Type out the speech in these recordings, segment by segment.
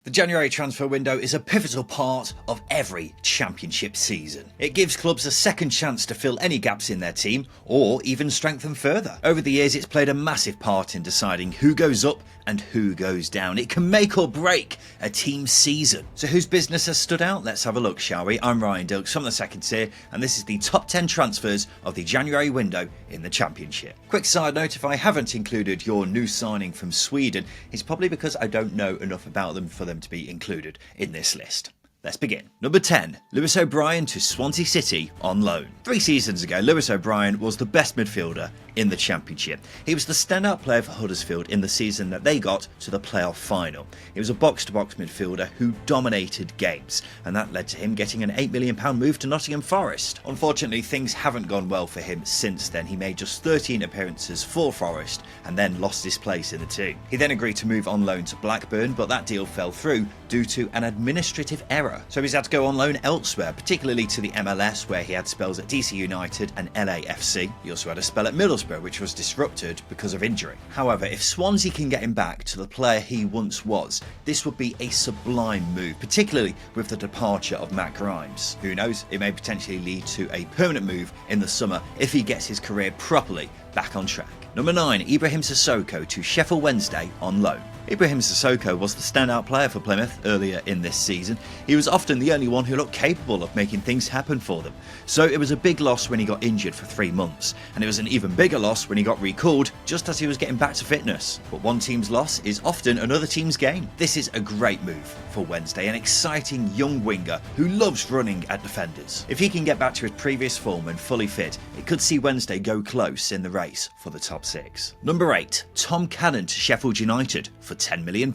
The January transfer window is a pivotal part of every championship season. It gives clubs a second chance to fill any gaps in their team or even strengthen further. Over the years, it's played a massive part in deciding who goes up and who goes down. It can make or break a team's season. So whose business has stood out? Let's have a look, shall we? I'm Ryan Dilks from the second tier, and this is the top 10 transfers of the January window in the championship. Quick side note, if I haven't included your new signing from Sweden, it's probably because I don't know enough about them for them to be included in this list. Let's begin. Number 10, Lewis O'Brien to Swansea City on loan. 3 seasons ago, Lewis O'Brien was the best midfielder in the Championship. He was the standout player for Huddersfield in the season that they got to the playoff final. He was a box-to-box midfielder who dominated games, and that led to him getting an £8 million move to Nottingham Forest. Unfortunately, things haven't gone well for him since then. He made just 13 appearances for Forest and then lost his place in the team. He then agreed to move on loan to Blackburn, but that deal fell through due to an administrative error. So he's had to go on loan elsewhere, particularly to the MLS, where he had spells at DC United and LAFC. He also had a spell at Middlesbrough, which was disrupted because of injury. However, if Swansea can get him back to the player he once was, this would be a sublime move, particularly with the departure of Matt Grimes. Who knows, it may potentially lead to a permanent move in the summer if he gets his career properly back on track. Number 9, Ibrahim Sissoko to Sheffield Wednesday on loan. Ibrahim Sissoko was the standout player for Plymouth earlier in this season. He was often the only one who looked capable of making things happen for them. So it was a big loss when he got injured for 3 months, and it was an even bigger loss when he got recalled just as he was getting back to fitness. But one team's loss is often another team's gain. This is a great move for Wednesday, an exciting young winger who loves running at defenders. If he can get back to his previous form and fully fit, it could see Wednesday go close in the race for the top 6. Number 8, Tom Cannon to Sheffield United for £10 million.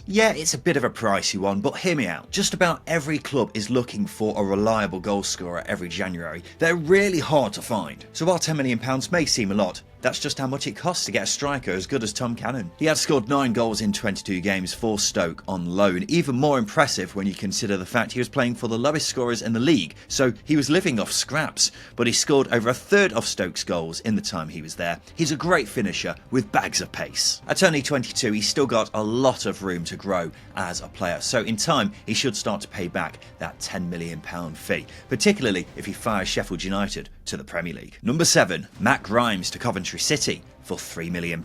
Yeah, it's a bit of a pricey one, but hear me out. Just about every club is looking for a reliable goal scorer every January. They're really hard to find. So while £10 million may seem a lot, that's just how much it costs to get a striker as good as Tom Cannon. He had scored 9 goals in 22 games for Stoke on loan. Even more impressive when you consider the fact he was playing for the lowest scorers in the league, so he was living off scraps, but he scored over a third of Stoke's goals in the time he was there. He's a great finisher with bags of pace. At only 22, he's still got a lot of room to grow as a player, so in time he should start to pay back that £10 million fee, particularly if he fires Sheffield United to the Premier League. Number 7, Matt Grimes to Coventry City for £3 million.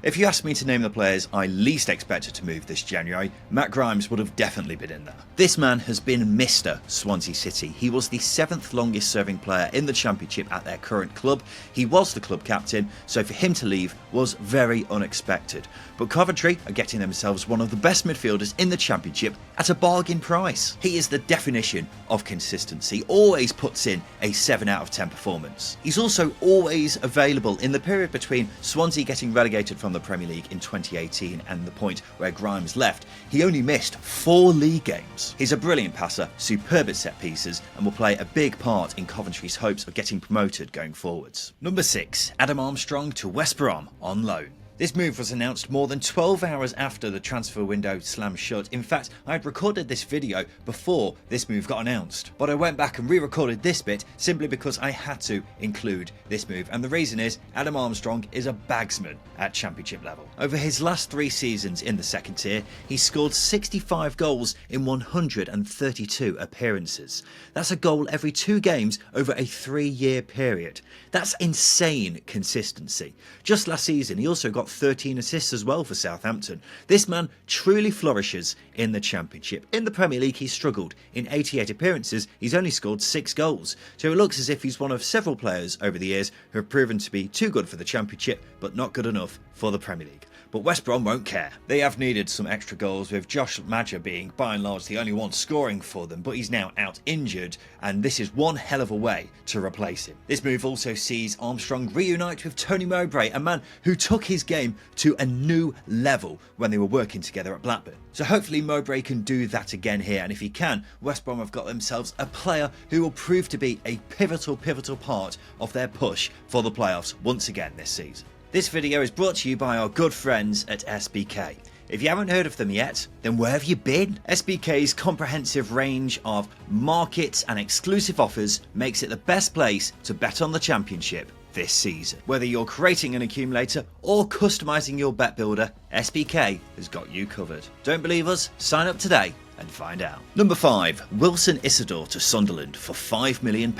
If you asked me to name the players I least expected to move this January, Matt Grimes would have definitely been in there. This man has been Mr. Swansea City. He was the 7th longest serving player in the Championship at their current club. He was the club captain, so for him to leave was very unexpected. But Coventry are getting themselves one of the best midfielders in the Championship at a bargain price. He is the definition of consistency, always puts in a 7 out of 10 performance. He's also always available. In the period between Swansea getting relegated from the Premier League in 2018 and the point where Grimes left, he only missed 4 league games. He's a brilliant passer, superb at set pieces, and will play a big part in Coventry's hopes of getting promoted going forwards. Number 6, Adam Armstrong to West Brom on loan. This move was announced more than 12 hours after the transfer window slammed shut. In fact, I had recorded this video before this move got announced. But I went back and re-recorded this bit simply because I had to include this move. And the reason is, Adam Armstrong is a bagsman at Championship level. Over his last 3 seasons in the second tier, he scored 65 goals in 132 appearances. That's a goal every 2 games over a 3-year period. That's insane consistency. Just last season, he also got 13 assists as well for Southampton. This man truly flourishes in the Championship. In the Premier League, he's struggled. In 88 appearances, he's only scored 6 goals. So it looks as if he's one of several players over the years who have proven to be too good for the Championship, but not good enough for the Premier League. But West Brom won't care. They have needed some extra goals, with Josh Maja being by and large the only one scoring for them, but he's now out injured, and this is one hell of a way to replace him. This move also sees Armstrong reunite with Tony Mowbray, a man who took his game to a new level when they were working together at Blackburn. So hopefully Mowbray can do that again here, and if he can, West Brom have got themselves a player who will prove to be a pivotal part of their push for the playoffs once again this season. This video is brought to you by our good friends at SBK. If you haven't heard of them yet, then where have you been? SBK's comprehensive range of markets and exclusive offers makes it the best place to bet on the Championship this season. Whether you're creating an accumulator or customising your bet builder, SBK has got you covered. Don't believe us? Sign up today and find out. Number 5. Wilson Isidore to Sunderland for £5 million.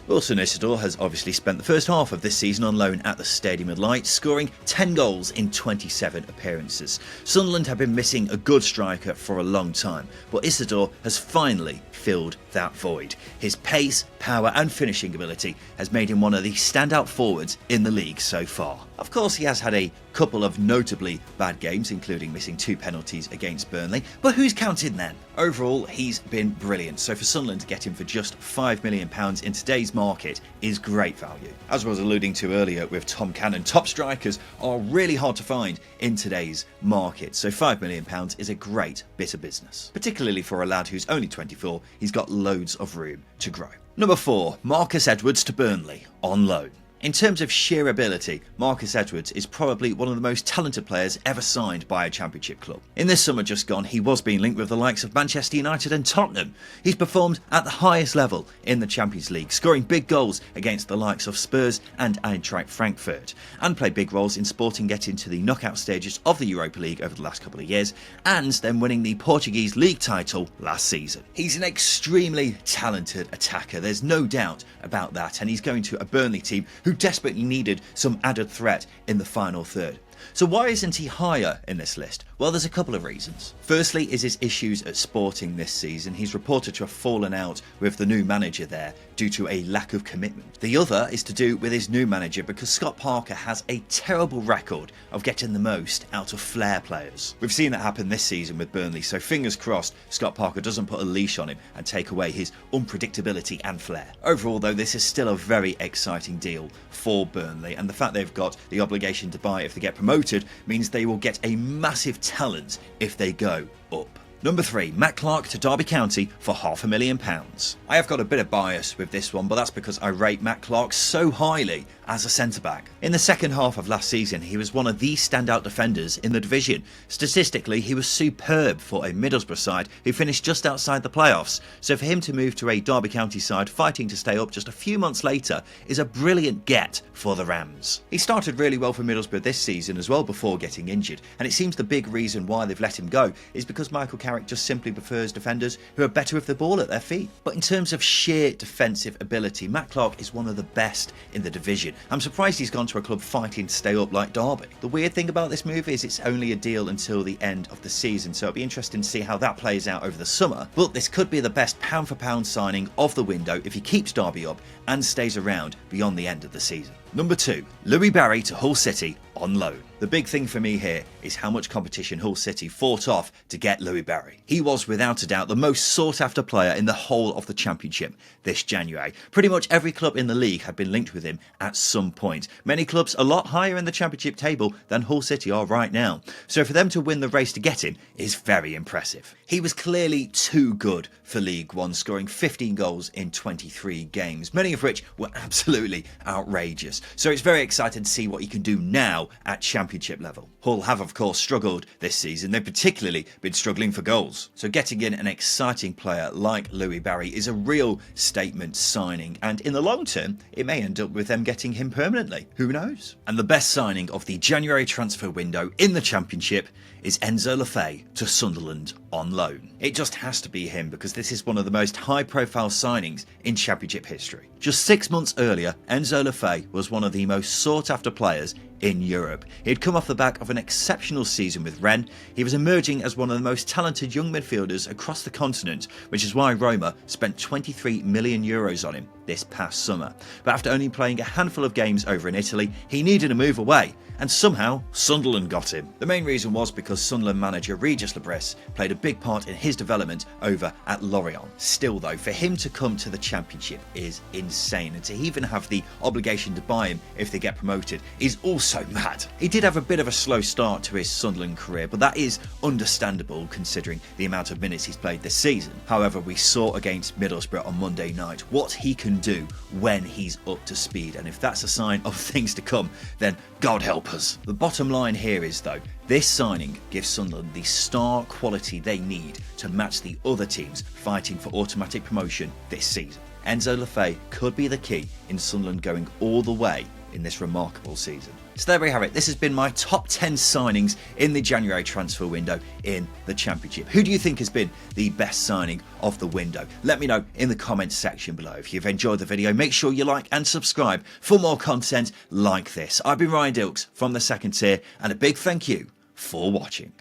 Wilson Isidore has obviously spent the first half of this season on loan at the Stadium of Light, scoring 10 goals in 27 appearances. Sunderland have been missing a good striker for a long time, but Isidore has finally filled that void. His pace, power and finishing ability has made him one of the standout forwards in the league so far. Of course, he has had a couple of notably bad games, including missing 2 penalties against Burnley, but who's counting then? Overall, he's been brilliant, so for Sunderland to get him for just £5 million in today's market is great value. As I was alluding to earlier with Tom Cannon, top strikers are really hard to find in today's market, so £5 million is a great bit of business. Particularly for a lad who's only 24, he's got loads of room to grow. Number 4. Marcus Edwards to Burnley on loan. In terms of sheer ability, Marcus Edwards is probably one of the most talented players ever signed by a Championship club. In this summer just gone, he was being linked with the likes of Manchester United and Tottenham. He's performed at the highest level in the Champions League, scoring big goals against the likes of Spurs and Eintracht Frankfurt, and played big roles in Sporting getting to the knockout stages of the Europa League over the last couple of years, and then winning the Portuguese league title last season. He's an extremely talented attacker, there's no doubt about that, and he's going to a Burnley team who desperately needed some added threat in the final third. So why isn't he higher in this list? Well, there's a couple of reasons. Firstly is his issues at Sporting this season. He's reported to have fallen out with the new manager there due to a lack of commitment. The other is to do with his new manager because Scott Parker has a terrible record of getting the most out of flair players. We've seen that happen this season with Burnley, so fingers crossed Scott Parker doesn't put a leash on him and take away his unpredictability and flair. Overall though, this is still a very exciting deal for Burnley, and the fact they've got the obligation to buy if they get promoted means they will get a massive talent if they go up. Number 3, Matt Clark to Derby County for £500,000. I have got a bit of bias with this one, but that's because I rate Matt Clark so highly as a centre-back. In the second half of last season, he was one of the standout defenders in the division. Statistically, he was superb for a Middlesbrough side who finished just outside the playoffs, so for him to move to a Derby County side fighting to stay up just a few months later is a brilliant get for the Rams. He started really well for Middlesbrough this season as well before getting injured, and it seems the big reason why they've let him go is because Michael Carrick just simply prefers defenders who are better with the ball at their feet. But in terms of sheer defensive ability, Matt Clark is one of the best in the division. I'm surprised he's gone to a club fighting to stay up like Derby. The weird thing about this move is it's only a deal until the end of the season, so it'll be interesting to see how that plays out over the summer, but this could be the best pound for pound signing of the window if he keeps Derby up and stays around beyond the end of the season. Number 2, Louie Barry to Hull City on loan. The big thing for me here is how much competition Hull City fought off to get Louie Barry. He was without a doubt the most sought after player in the whole of the Championship this January. Pretty much every club in the league had been linked with him at some point. Many clubs a lot higher in the Championship table than Hull City are right now. So for them to win the race to get him is very impressive. He was clearly too good for League One, scoring 15 goals in 23 games, many of which were absolutely outrageous. So it's very exciting to see what he can do now at Championship level. Hull have of course struggled this season, they've particularly been struggling for goals. So getting in an exciting player like Louie Barry is a real statement signing, and in the long term it may end up with them getting him permanently, who knows? And the best signing of the January transfer window in the Championship is Enzo Le Fee to Sunderland on loan. It just has to be him because this is one of the most high profile signings in Championship history. Just 6 months earlier, Enzo Le Fee was one of the most sought after players in Europe. He'd come off the back of an exceptional season with Rennes. He was emerging as one of the most talented young midfielders across the continent, which is why Roma spent €23 million on him this past summer. But after only playing a handful of games over in Italy, he needed a move away, and somehow Sunderland got him. The main reason was because Sunderland manager Regis Lebris played a big part in his development over at Lorient. Still though, for him to come to the Championship is insane, and to even have the obligation to buy him if they get promoted is also mad. He did have a bit of a slow start to his Sunderland career, but that is understandable considering the amount of minutes he's played this season. However, we saw against Middlesbrough on Monday night what he can do when he's up to speed, and if that's a sign of things to come, then God help us. The bottom line here is though, this signing gives Sunderland the star quality they need to match the other teams fighting for automatic promotion this season. Enzo Le Fee could be the key in Sunderland going all the way in this remarkable season. So there we have it. This has been my top 10 signings in the January transfer window in the Championship. Who do you think has been the best signing of the window? Let me know in the comments section below. If you've enjoyed the video, make sure you like and subscribe for more content like this. I've been Ryan Dilks from the Second Tier, and a big thank you for watching.